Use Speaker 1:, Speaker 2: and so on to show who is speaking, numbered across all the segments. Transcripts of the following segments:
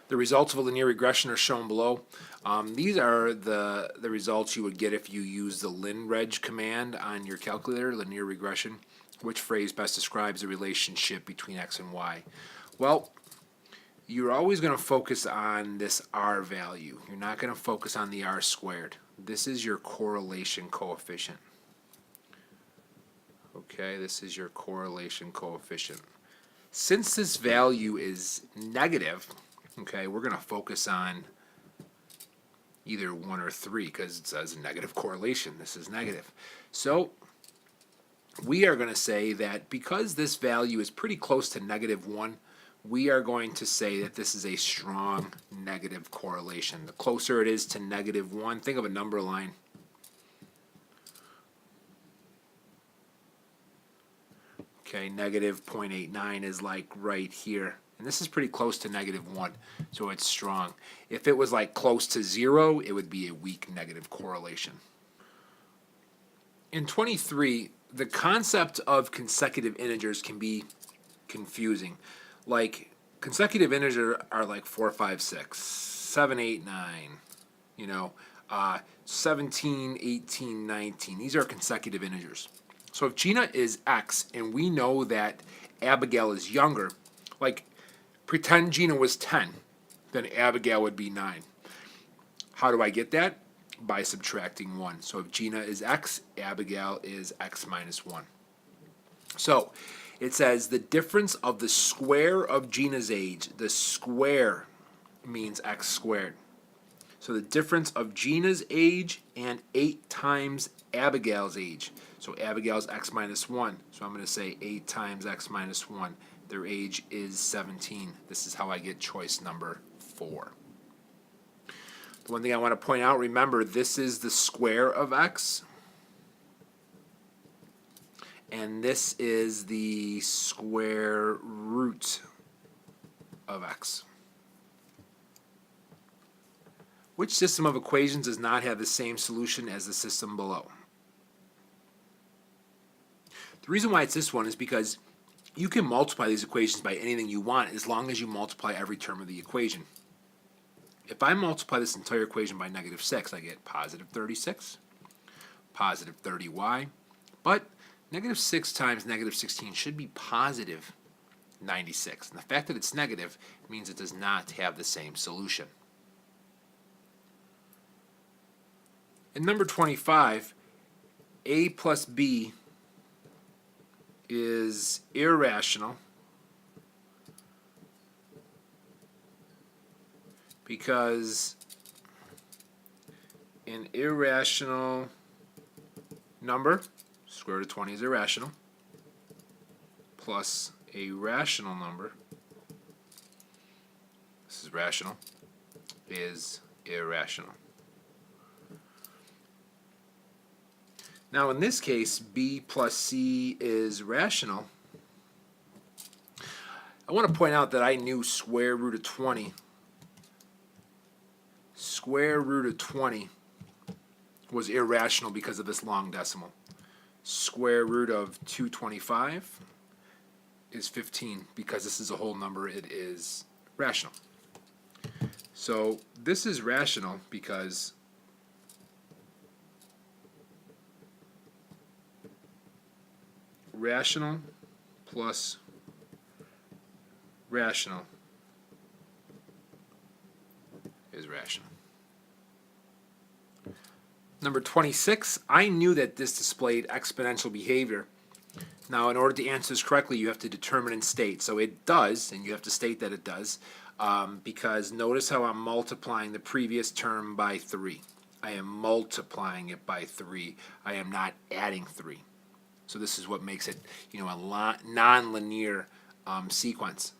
Speaker 1: The results of a linear regression are shown below. These are the results you would get if you use the linreg command on your calculator, linear regression. Which phrase best describes the relationship between x and y? Well, you're always going to focus on this r value. You're not going to focus on the r squared. This is your correlation coefficient. Okay, this is your correlation coefficient. Since this value is negative, okay, we're going to focus on either 1 or 3 because it says negative correlation. This is negative. So we are going to say that because this value is pretty close to -1, we are going to say that this is a strong negative correlation. The closer it is to -1, think of a number line. Okay, negative 0.89 is like right here. And this is pretty close to -1, so it's strong. If it was like close to 0, it would be a weak negative correlation. In 23, the concept of consecutive integers can be confusing. Like, consecutive integers are like 4, 5, 6, 7, 8, 9, 17, 18, 19. These are consecutive integers. So if Gina is x and we know that Abigail is younger, like pretend Gina was 10, then Abigail would be 9. How do I get that? By subtracting 1. So if Gina is x, Abigail is x minus 1. So it says the difference of the square of Gina's age. The square means x squared. So the difference of Gina's age and 8 times Abigail's age. So Abigail's x minus 1. So I'm going to say 8 times x minus 1. Their age is 17. This is how I get choice number 4. The one thing I want to point out, remember, this is the square of x. And this is the square root of x. Which system of equations does not have the same solution as the system below? The reason why it's this one is because you can multiply these equations by anything you want as long as you multiply every term of the equation. If I multiply this entire equation by -6, I get positive 36, positive 30y, but -6 times -16 should be positive 96. And the fact that it's negative means it does not have the same solution. In number 25, a plus b is irrational because an irrational number, square root of 20 is irrational, plus a rational number, this is rational, is irrational. Now in this case, b plus c is rational. I want to point out that I knew square root of 20. Square root of 20 was irrational because of this long decimal. Square root of 225 is 15. Because this is a whole number, it is rational. So this is rational because rational plus rational is rational. Number 26, I knew that this displayed exponential behavior. Now, in order to answer this correctly, you have to determine and state. So it does, and you have to state that it does, because notice how I'm multiplying the previous term by 3. I am multiplying it by 3. I am not adding 3. So this is what makes it, a non-linear sequence.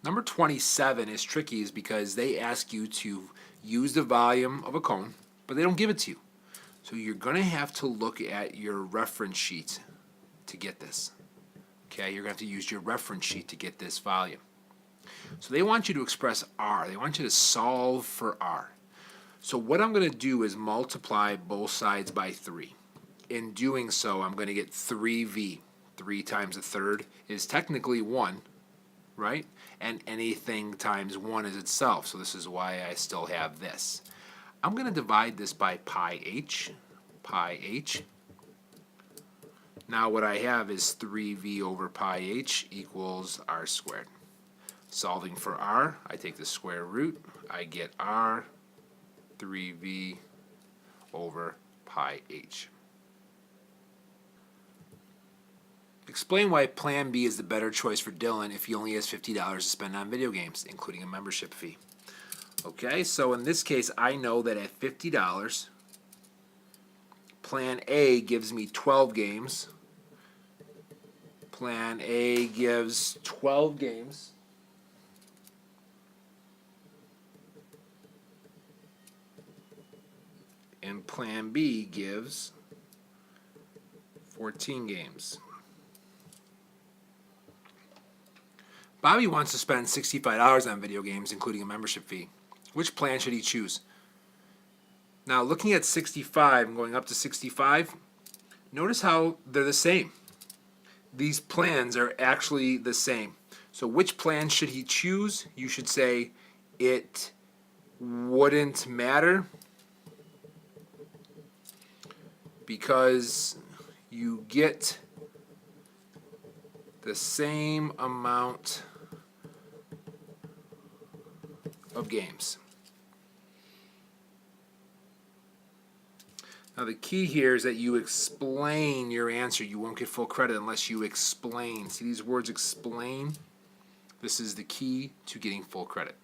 Speaker 1: Number 27 is tricky is because they ask you to use the volume of a cone, but they don't give it to you. So you're going to have to look at your reference sheet to get this. Okay, you're going to have to use your reference sheet to get this volume. So they want you to express r. They want you to solve for r. So what I'm going to do is multiply both sides by 3. In doing so, I'm going to get 3v 3 times a third is technically 1, right? And anything times 1 is itself, so this is why I still have this. I'm going to divide this by pi h. Now what I have is 3v over pi h equals r squared. Solving for r, I take the square root, I get r 3v over pi h. Explain why Plan B is the better choice for Dylan if he only has $50 to spend on video games, including a membership fee. Okay, so in this case, I know that at $50, Plan A gives me 12 games. Plan A gives 12 games. And Plan B gives 14 games. Bobby wants to spend $65 on video games, including a membership fee. Which plan should he choose? Now, looking at 65 and going up to 65, notice how they're the same. These plans are actually the same. So which plan should he choose? You should say it wouldn't matter because you get the same amount of games. Now the key here is that you explain your answer. You won't get full credit unless you explain. See these words explain? This is the key to getting full credit.